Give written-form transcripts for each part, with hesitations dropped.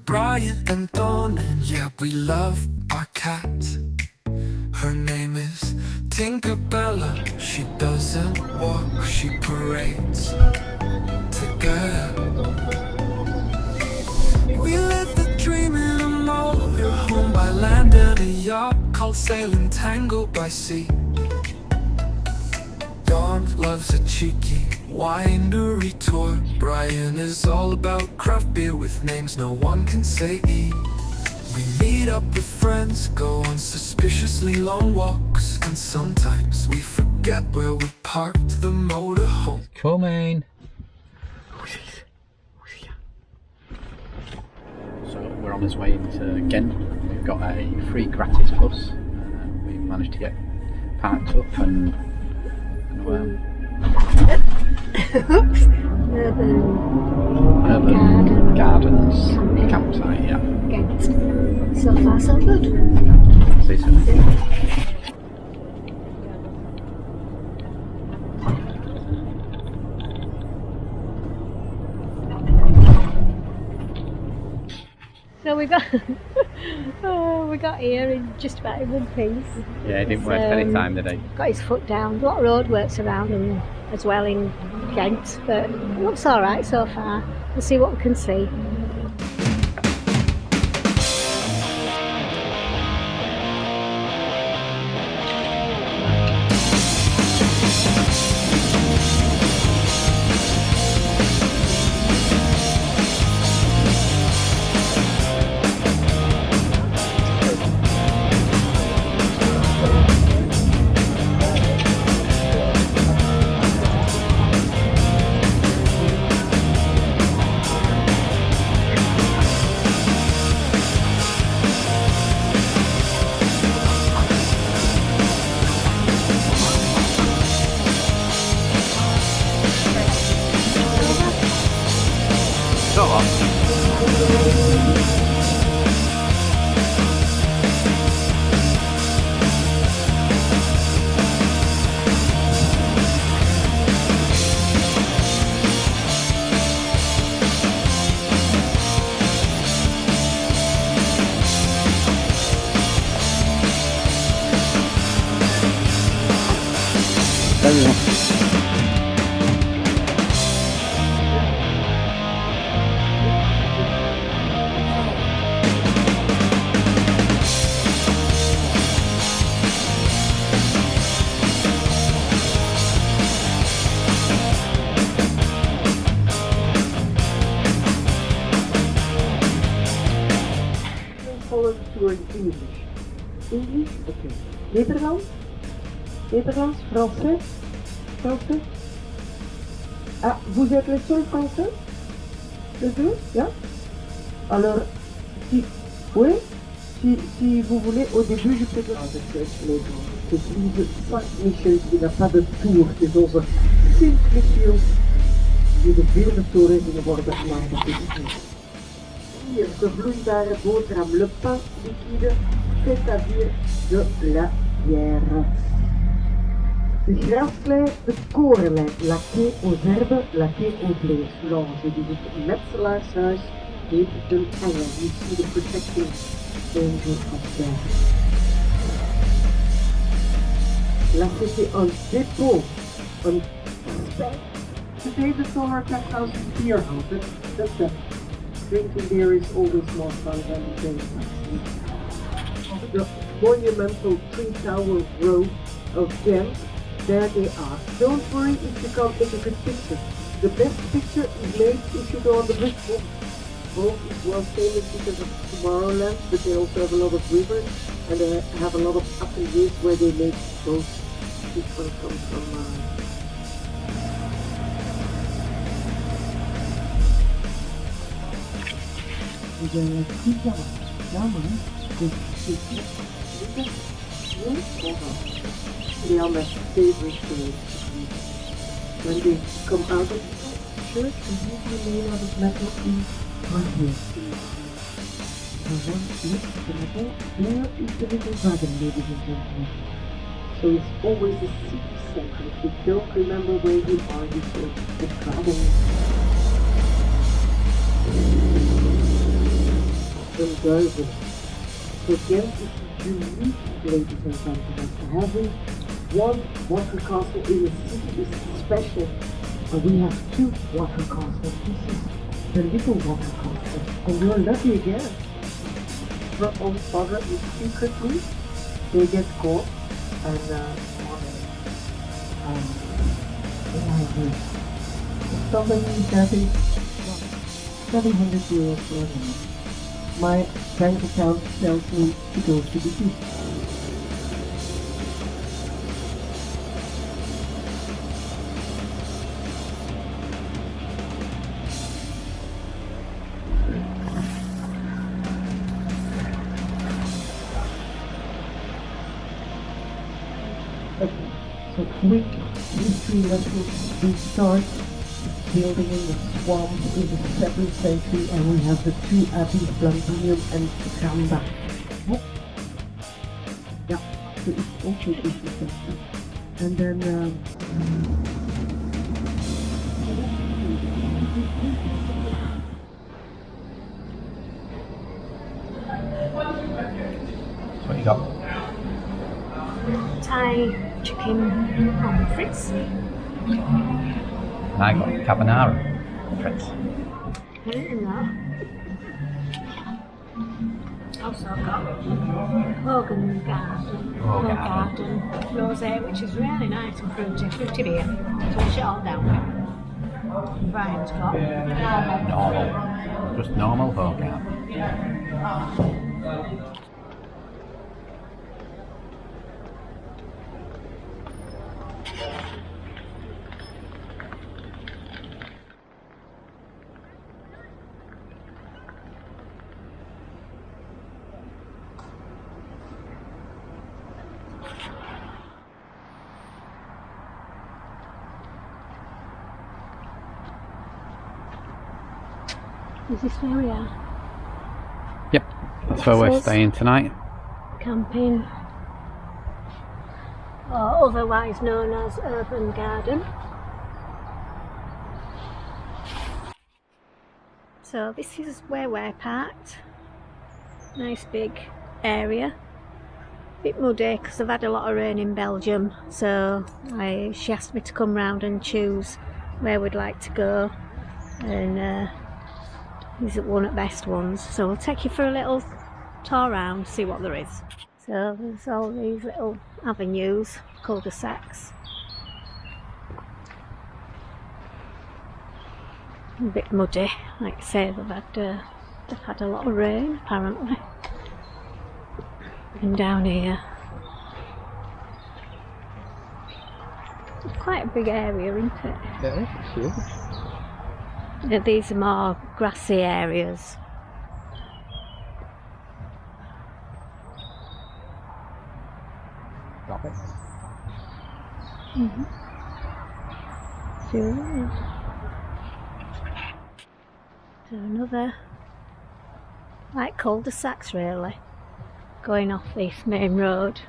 Brian and Dawn, and yeah, we love our cat. Her name is Tinkerbella. She doesn't walk, she parades together. We live the dream in a mall. We're home by land and a yacht called Sailing Tango by Sea. Dawn loves a cheeky winery tour. Brian is all about craft beer with names no one can say E. We meet up with friends, go on suspiciously long walks, and sometimes we forget where we parked the motorhome. Coming! So we're on our way into Ghent. We've got a free gratis bus. We managed to get parked up and Urban Gardens campsite, yeah. Ghent. So far so good. See you soon. So we got we got here in just about in one piece. Yeah, he didn't waste any time, did he? Got his foot down. A lot of roadworks around him as well in Ghent, but it looks alright so far. We'll see what we can see. English, ok. Nederlands? Nederlands, français? Français? Ah, vous êtes le seul français? Les deux? Yeah? Alors, si, oui, si vous voulez, au début, je peux avec les gens. Het lieve Saint-Michel, die n'a pas de tour. Het is onze Sint-Michiel, die de vierde toren worden laten zitten. Hier, de vloeibare boterham, le pain liquide, c'est-à-dire de la bière. De Graslei, de korenlei, laqué aux herbes, laqué aux blés. Lange, die het metselaarshuis heet een engel. You see the protecting angel up there. Là, c'était un dépôt, un spec. Today the solar tech house is beer house. That's it. Drinking beer is always more fun than the drink. The monumental tree-tower row of Ghent, there they are. Don't worry if you can't take a good picture. The best picture is made if you go on the bridge. Both is well famous because of Tomorrowland, but they also have a lot of rivers, and they have a lot of ateliers where they make those people come from. They are my favorite things. When they come out of the church, they usually made out of metal in one here. One is the metal, there is the little dragon, ladies and gentlemen. So it's always a city center. If you don't remember where you are, you search the dragon. Belgium. So Ghent is unique, ladies and gentlemen. Having one water castle in a city is special. And we have 2 water castles. This is the little water castle. And we're lucky again. But on other is secretly, they get caught and somebody that is 700 euros for a month. My bank account tells me to go to the beach. Okay, so quick history lesson. We start building in the swamp in the 7th century, and we have the 2 abbeys, Blandinium and Gamba. Oh. Yeah, so it's also 5th century. And then What you got? Thai chicken on fritz. And I got carbonara, Fritz. Also got Hogan Garden rosé, which is really nice and fruity beer. So wash it all down with. Brian's got Normal. Just normal Hogan. Is this where we are? Yep, that's where we're This is- staying tonight. Camping, or otherwise known as Urban Garden. So this is where we're parked. Nice big area. Bit muddy because I've had a lot of rain in Belgium, so she asked me to come round and choose where we'd like to go, and these are one of the best ones, so we'll take you for a little tour around, see what there is. So there's all these little avenues, cul-de-sacs. A bit muddy, like I say, they've had a lot of rain apparently. And down here, it's quite a big area, isn't it? Yeah, sure. Yeah, these are more grassy areas. Got it. Sure. So another, like cul-de-sacs really, going off this main road.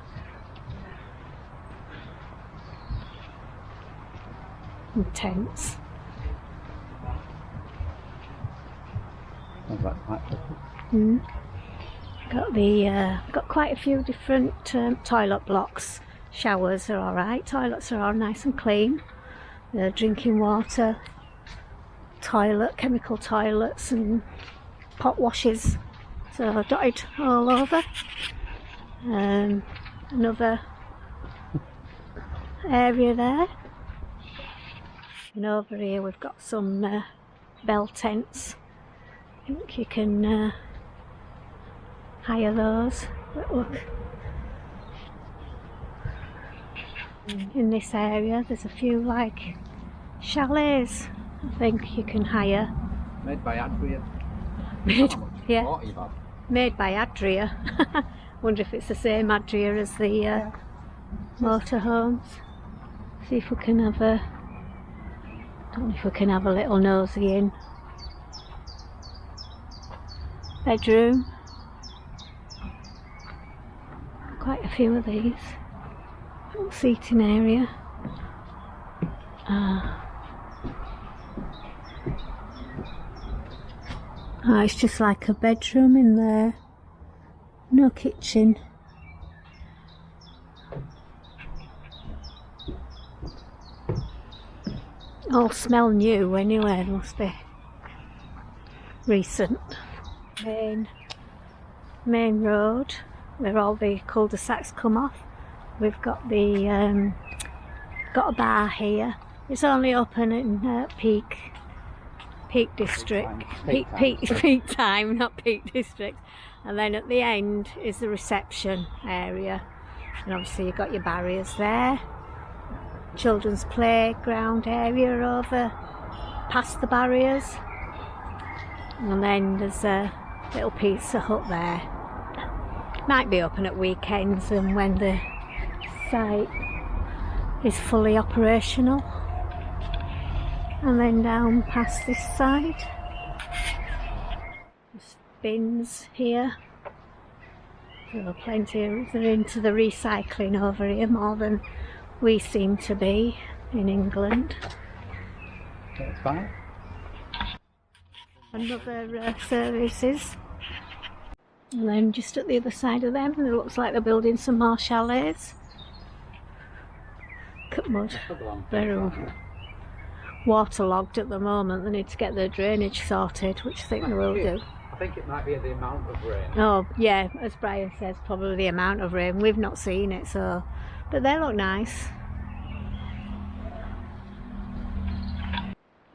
And tents. Sounds like quite Got quite a few different toilet blocks. Showers are alright, toilets are all nice and clean. Drinking water, chemical toilets and pot washes, so dotted all over. Another area there. And over here we've got some bell tents. I think you can hire those. But look, in this area there's a few like chalets I think you can hire. made by Adria. Yeah, made by Adria. Wonder if it's the same Adria as the motorhomes. See if we can have a, don't know if we can have a little nosy in. Bedroom. Quite a few of these. Little seating area. Oh, it's just like a bedroom in there. No kitchen. All smell new anyway, must be recent. Main road where all the cul-de-sacs come off. We've got the got a bar here. It's only open in peak district, peak time, not peak district. And then at the end is the reception area, and obviously you've got your barriers there. Children's playground area over past the barriers, and then there's a little pizza hut there. Might be open at weekends and when the site is fully operational. And then down past this side, there's bins here. There are plenty. They're into the recycling over here more than we seem to be in England. That's fine. Another services. And then just at the other side of them, it looks like they're building some more chalets. Look at mud. They're waterlogged at the moment. They need to get their drainage sorted, which I think they will do. I think it might be the amount of rain. Oh yeah, as Brian says, probably the amount of rain. We've not seen it, so, but they look nice.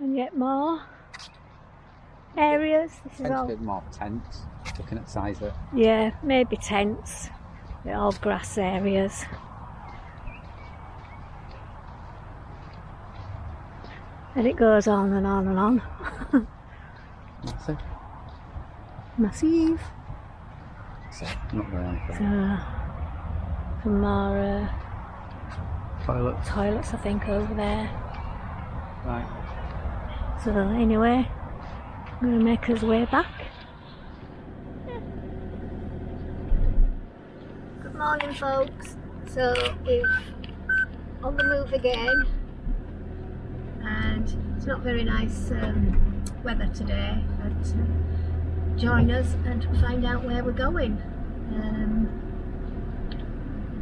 And yet more areas. This is all more tents. Looking at size of it. Yeah, maybe tents. They're all grass areas. And it goes on and on and on. Massive. Massive. So, not very anything. So, some more Toilets, I think, over there. Right. So anyway, I'm going to make us way back. Good morning, folks. So we're on the move again, and it's not very nice weather today, but join us and find out where we're going.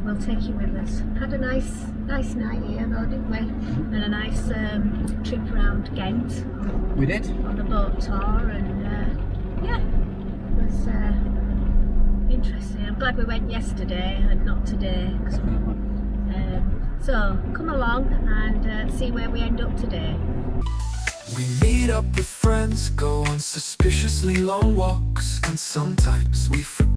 We'll take you with us. Had a nice night here though, didn't we? And a nice trip around Ghent. We did. On the boat tour, and yeah, it was interesting. I'm glad we went yesterday and not today. So come along and see where we end up today. We meet up with friends, go on suspiciously long walks, and sometimes we forget